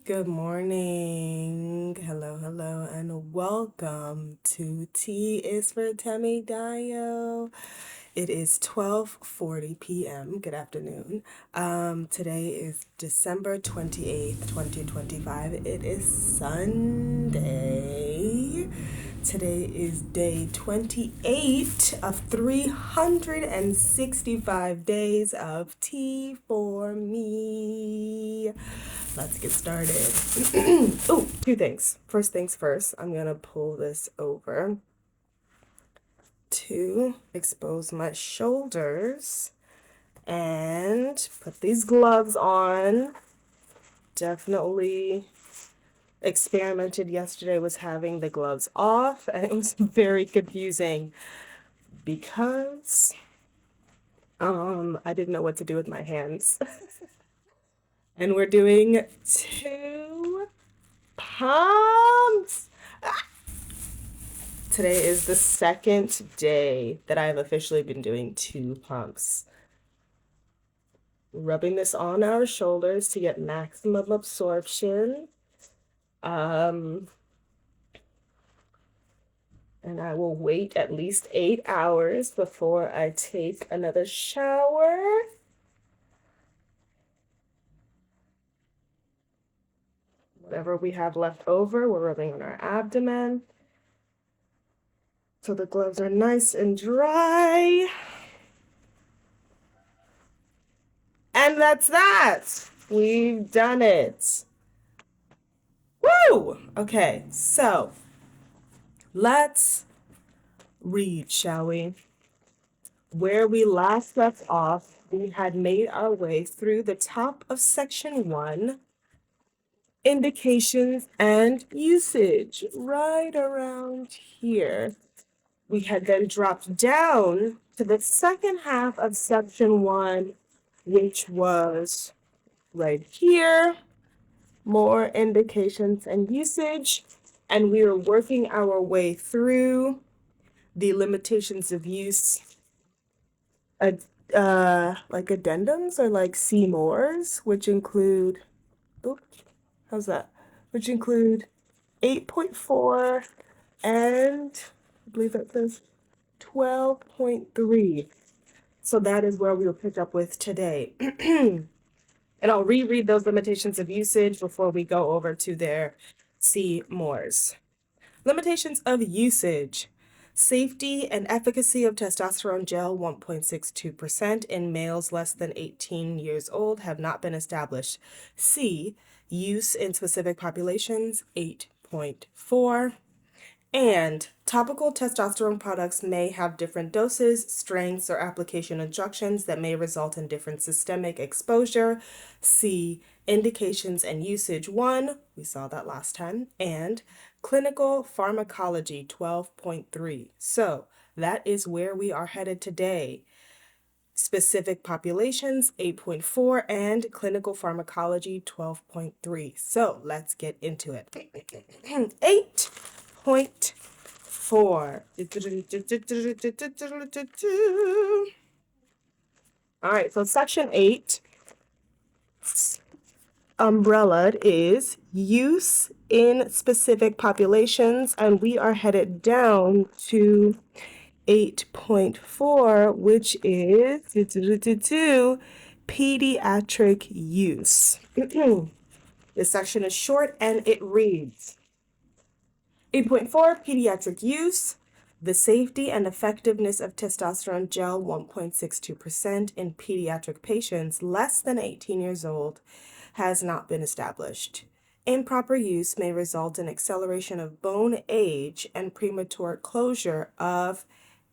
Good morning. Hello, and welcome to T is for Temidayo. It is 12:40 p.m. Good afternoon. Today is December 28th, 2025. It is Sunday. Today is day 28 of 365 days of tea for me. Let's get started. Oh, two things. First things first, I'm gonna pull this over to expose my shoulders and put these gloves on. Definitely experimented yesterday was having the gloves off, and it was very confusing because I didn't know what to do with my hands. And we're doing two pumps. Today is the second day that I've officially been doing two pumps. Rubbing this on our shoulders to get maximum absorption. And I will wait at least 8 hours before I take another shower. Whatever we have left over, we're rubbing on our abdomen. So the gloves are nice and dry. And that's that. We've done it. Woo! Okay, so let's read, shall we? Where we last left off, we had made our way through the top of section 1, indications and usage, right around here. We had then dropped down to the second half of section 1, which was right here, more indications and usage, and we were working our way through the limitations of use, like addendums or like CMORs, which include, how's that? Which include 8.4 and I believe it says 12.3. So that is where we'll pick up with today. And I'll reread those limitations of usage before we go over to their CMORs. Limitations of usage. Safety and efficacy of testosterone gel 1.62% in males less than 18 years old have not been established. C. Use in specific populations 8.4. And topical testosterone products may have different doses, strengths, or application instructions that may result in different systemic exposure. See indications and usage 1, we saw that last time, and clinical pharmacology 12.3. So that is where we are headed today. Specific populations 8.4 and clinical pharmacology 12.3. So let's get into it. 8.4. All right, so section 8 umbrella is use in specific populations, and we are headed down to 8.4, which is pediatric use. This section is short and it reads 8.4 Pediatric use. The safety and effectiveness of testosterone gel 1.62% in pediatric patients less than 18 years old has not been established. Improper use may result in acceleration of bone age and premature closure of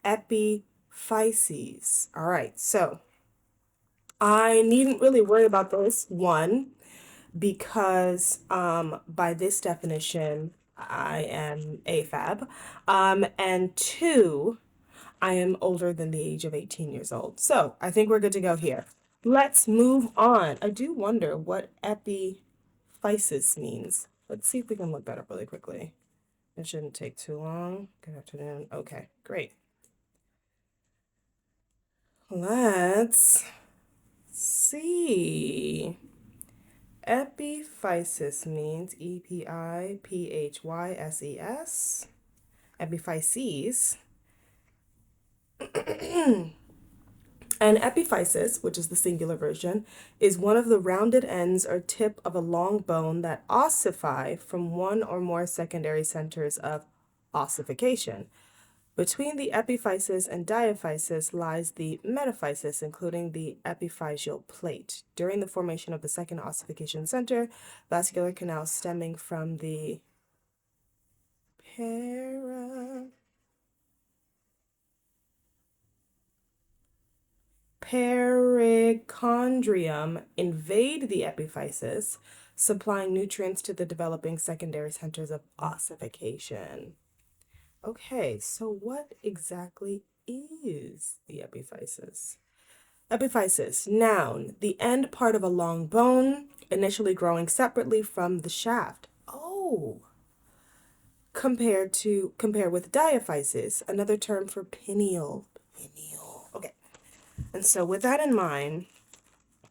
epiphyses. All right, so I needn't really worry about this one because by this definition, I am AFAB. And 2, I am older than the age of 18 years old. So I think we're good to go here. Let's move on. I do wonder what epiphysis means. Let's see if we can look that up really quickly. It shouldn't take too long. Good afternoon. Okay, great. Let's see. Epiphysis means Epiphyses. Epiphyses. An epiphysis, which is the singular version, is one of the rounded ends or tip of a long bone that ossify from one or more secondary centers of ossification. Between the epiphysis and diaphysis lies the metaphysis, including the epiphyseal plate. During the formation of the second ossification center, vascular canal stemming from the perichondrium invade the epiphysis, supplying nutrients to the developing secondary centers of ossification. Okay, so what exactly is the epiphysis? Epiphysis, noun, the end part of a long bone, initially growing separately from the shaft. Oh, compare with diaphysis, another term for pineal. Okay, and so with that in mind,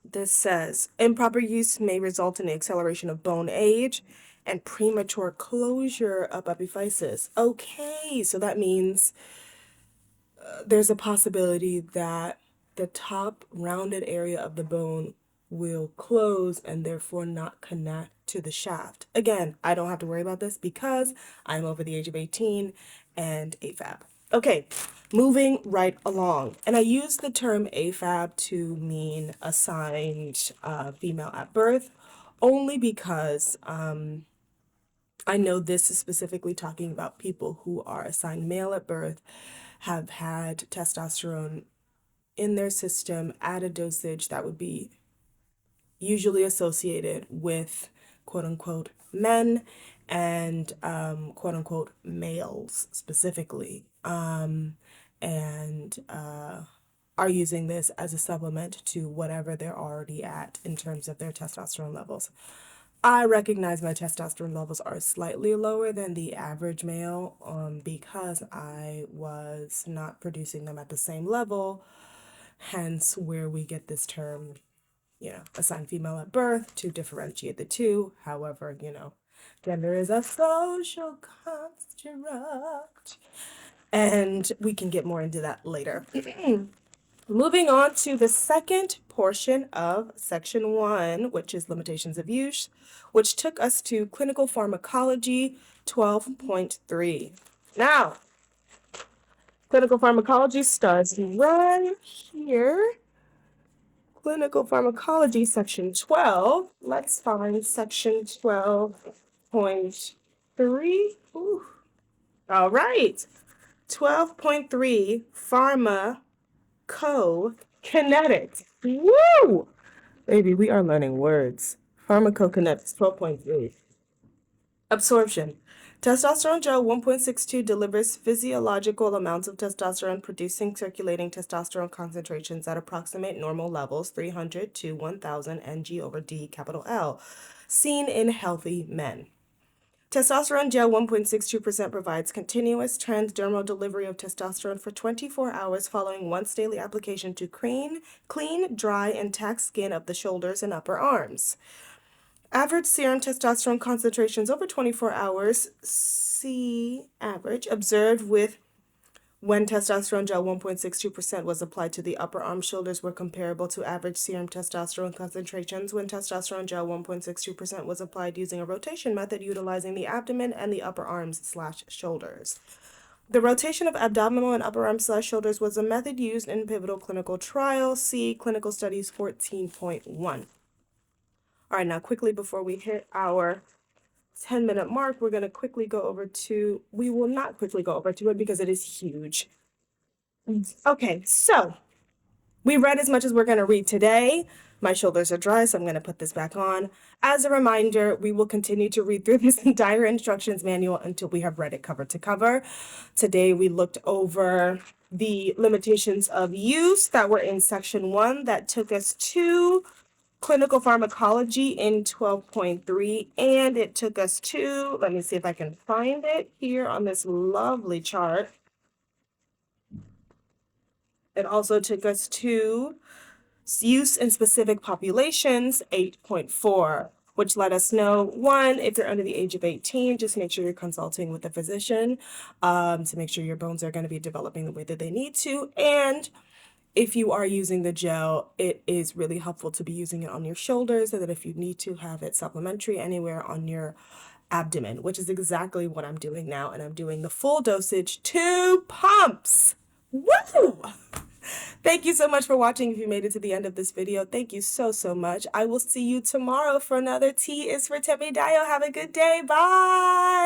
this says improper use may result in the acceleration of bone age and premature closure of epiphysis. Okay, so that means there's a possibility that the top rounded area of the bone will close and therefore not connect to the shaft. Again, I don't have to worry about this because I'm over the age of 18 and AFAB. Okay, moving right along. And I use the term AFAB to mean assigned female at birth only because I know this is specifically talking about people who are assigned male at birth, have had testosterone in their system at a dosage that would be usually associated with quote unquote men and quote unquote males specifically, and are using this as a supplement to whatever they're already at in terms of their testosterone levels. I recognize my testosterone levels are slightly lower than the average male because I was not producing them at the same level, hence where we get this term, assigned female at birth to differentiate the two. However, gender is a social construct, and we can get more into that later. Moving on to the second portion of section 1, which is limitations of use, which took us to clinical pharmacology 12.3. Now, clinical pharmacology starts right here. Clinical pharmacology, section 12. Let's find section 12.3. Ooh. All right. 12.3, pharmacokinetics. Woo! Baby, we are learning words. Pharmacokinetics 12.3. Absorption. Testosterone gel 1.62 delivers physiological amounts of testosterone, producing circulating testosterone concentrations that approximate normal levels, 300 to 1000 ng/d, capital L, seen in healthy men. Testosterone gel 1.62% provides continuous transdermal delivery of testosterone for 24 hours following once daily application to clean, dry, intact skin of the shoulders and upper arms. Average serum testosterone concentrations over 24 hours, see average, observed with when testosterone gel 1.62% was applied to the upper arm shoulders were comparable to average serum testosterone concentrations when testosterone gel 1.62% was applied using a rotation method utilizing the abdomen and the upper arms/shoulders. The rotation of abdominal and upper arms/shoulders was a method used in pivotal clinical trials. See Clinical Studies 14.1. All right, now quickly before we hit our 10-minute mark, we're going to quickly go over to, we will not quickly go over to it because it is huge. Okay, so we read as much as we're going to read today. My shoulders are dry, so I'm going to put this back on. As a reminder, we will continue to read through this entire instructions manual until we have read it cover to cover. Today, we looked over the limitations of use that were in section 1 that took us to clinical pharmacology in 12.3, and it took us to, let me see if I can find it here on this lovely chart. It also took us to use in specific populations, 8.4. which let us know, one, if you're under the age of 18, just make sure you're consulting with a physician to make sure your bones are going to be developing the way that they need to. And if you are using the gel, it is really helpful to be using it on your shoulders, so that if you need to have it supplementary anywhere on your abdomen, which is exactly what I'm doing now. And I'm doing the full dosage, 2 pumps. Woo! Thank you so much for watching. If you made it to the end of this video, thank you so, so much. I will see you tomorrow for another T is for Temidayo. Have a good day. Bye.